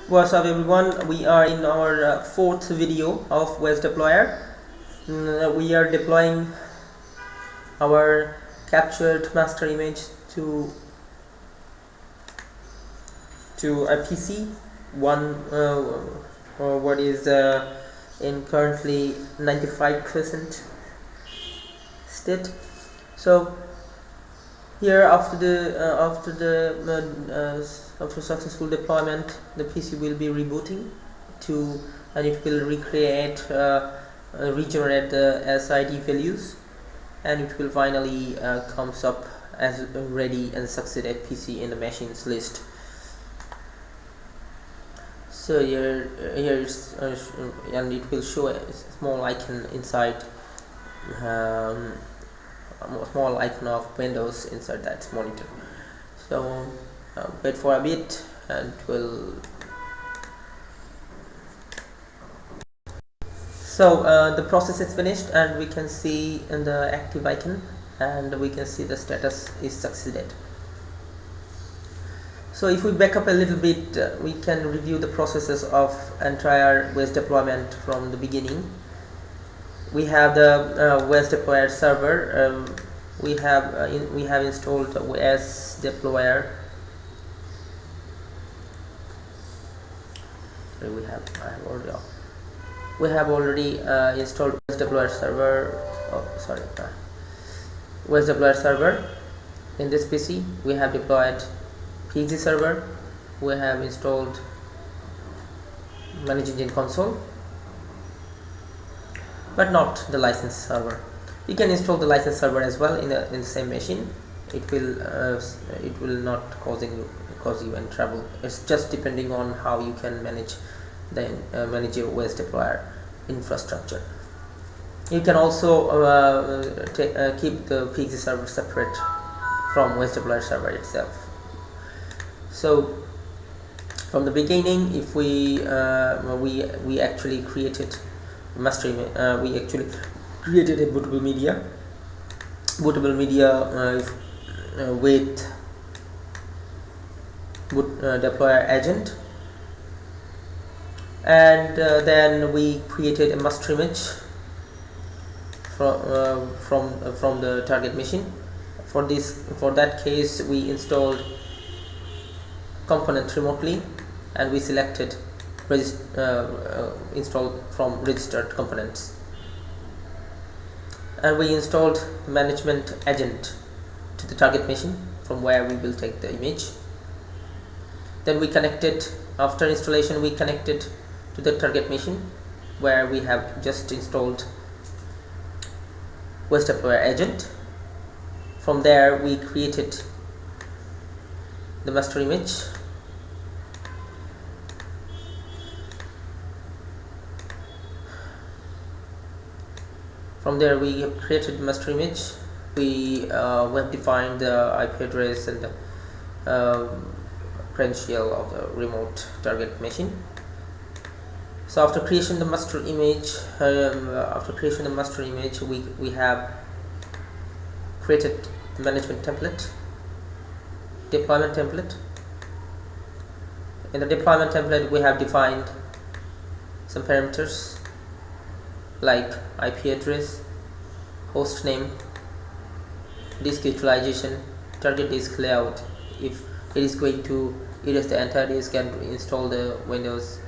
What's up everyone, we are in our fourth video of OS Deployer. We are deploying our captured master image to a PC, what is in currently 95% state. So here after successful deployment, the PC will be rebooting and it will regenerate the SID values, and it will finally comes up as ready and succeeded PC in the machines list. So here is and it will show a small icon inside, a small icon of Windows inside that monitor. So wait for a bit and it will. So the process is finished and we can see in the active icon, and we can see the status is succeeded. So if we back up a little bit, we can review the processes of entire OS deployment from the beginning. We have the OS Deployer server. We have installed OS Deployer. We have already installed OS Deployer server. OS Deployer server. In this PC, we have deployed PXE server. We have installed ManageEngine console, but not the license server. You can install the license server as well in the same machine. It will not cause you any trouble. It's just depending on how you can manage your OS Deployer infrastructure. You can also keep the PXE server separate from OS Deployer server itself. So from the beginning, if we actually created master image, we actually created a bootable media with deployer agent, and then we created a master image from the target machine. For that case, we installed component remotely, and we selected install from registered components, and we installed management agent to the target machine from where we will take the image. Then we connected, after installation, we connected to the target machine where we have just installed OS Deployer agent. From there, we created the master image. From there, we have created the master image. We have defined the IP address and the credential of the remote target machine. So after creation the master image, we have created the management template, deployment template. In the deployment template, we have defined some parameters like IP address, host name, disk utilization, target disk layout, if it is going to erase the entire disk and install the Windows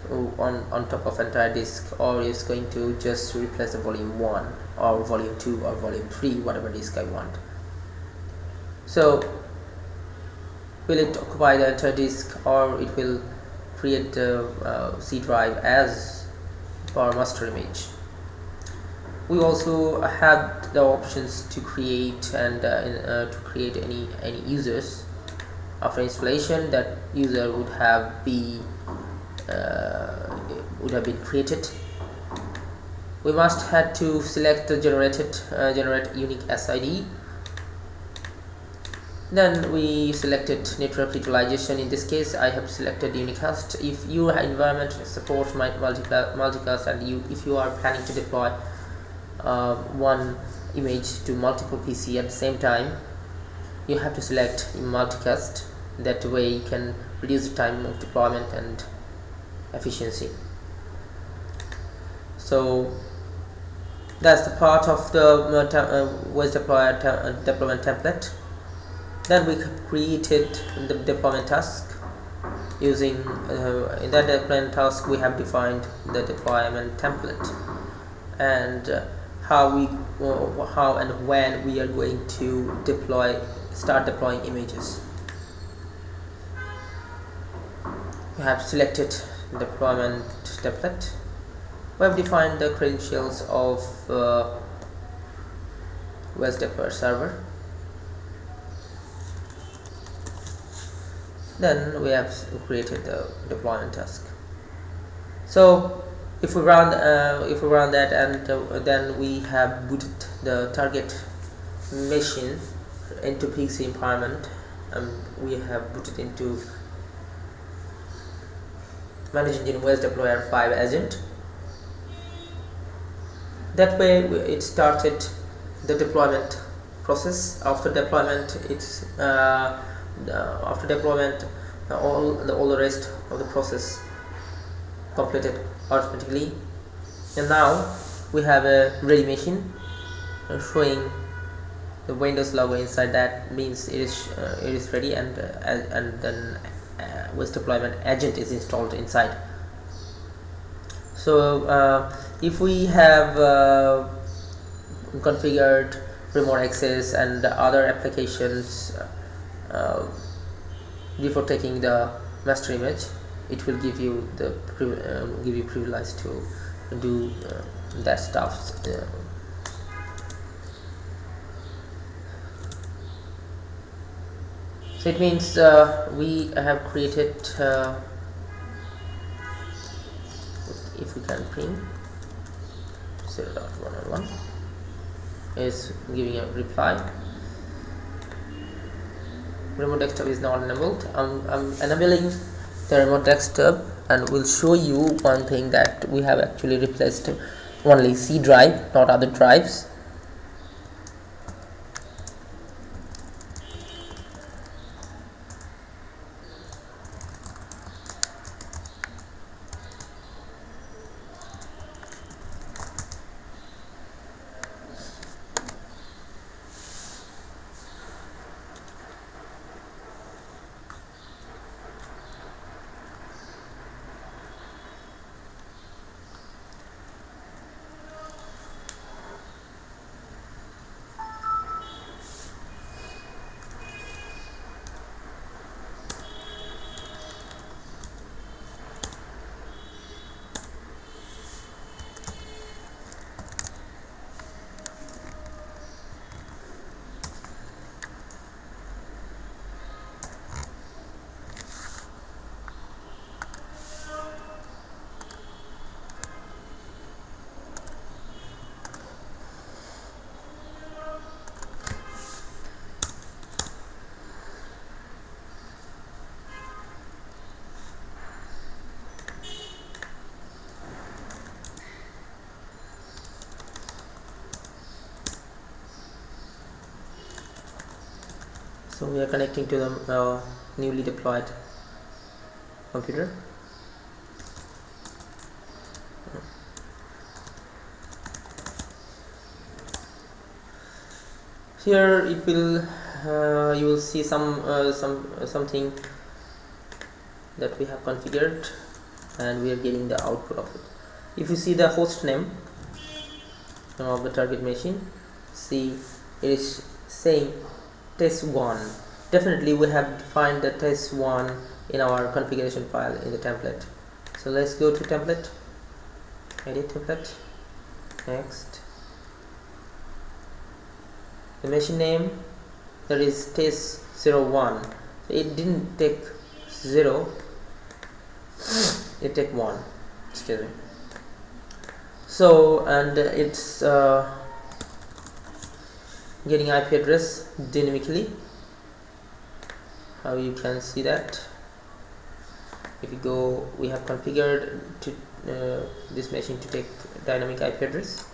on top of entire disk, or is going to just replace the volume 1 or volume 2 or volume 3, whatever disk I want. So will it occupy the entire disk, or it will create the C drive as per master image. We also had the options to create any users. After installation, that user would have been created. We must had to select the generate unique SID. Then we selected network utilization. In this case, I have selected unicast. If your environment supports multicast, and if you are planning to deploy one image to multiple PC at the same time, you have to select multicast. That way you can reduce the time of deployment and efficiency. So that's the part of the OS Deployer deployment template. Then we created the deployment task. Using in that deployment task we have defined the deployment template and how and when we are going to start deploying images. We have selected deployment template. We have defined the credentials of OS Deployer server. Then we have created the deployment task. So if we run that, and then we have booted the target machine into PC environment, and we have booted into ManageEngine OS Deployer 5 agent. That way it started the deployment process. After deployment, all the rest of the process completed automatically. And now we have a ready machine showing the Windows logo inside. That means it is ready, and then OS deployment agent is installed inside. So if we have configured remote access and other applications before taking the master image, it will give you the privilege to do that stuff. So it means we have created if we can print 0.111 is giving a reply. Remote desktop is not enabled. I'm enabling the remote desktop, and will show you one thing, that we have actually replaced only C drive, not other drives. So we are connecting to the newly deployed computer. Here it will you will see something that we have configured, and we are getting the output of it. If you see the host name of the target machine, see it is saying test1. Definitely we have defined the test1 in our configuration file in the template. So let's go to template, edit template, next, the machine name, that is test01. So it didn't take 0, it take 1, excuse me. So, and it's getting IP address dynamically. How you can see that, if you go, we have configured to this machine to take dynamic IP address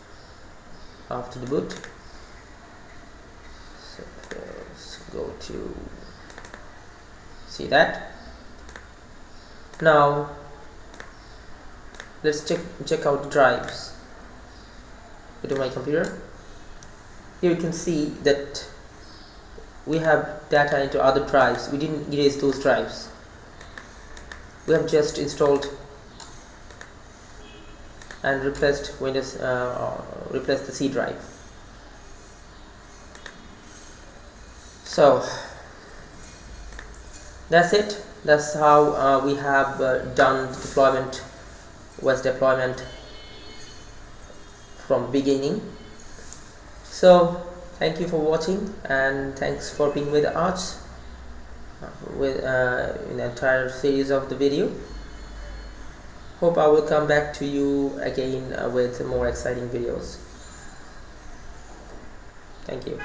after the boot. So let's go to See that? Now let's check out the drives. Go to my computer. Here you can see that we have data into other drives. We didn't erase those drives. We have just installed and replaced Windows, replaced the C drive. So that's it. That's how we have done deployment, OS deployment from beginning. So thank you for watching, and thanks for being with us with in the entire series of the video. Hope I will come back to you again with more exciting videos. Thank you.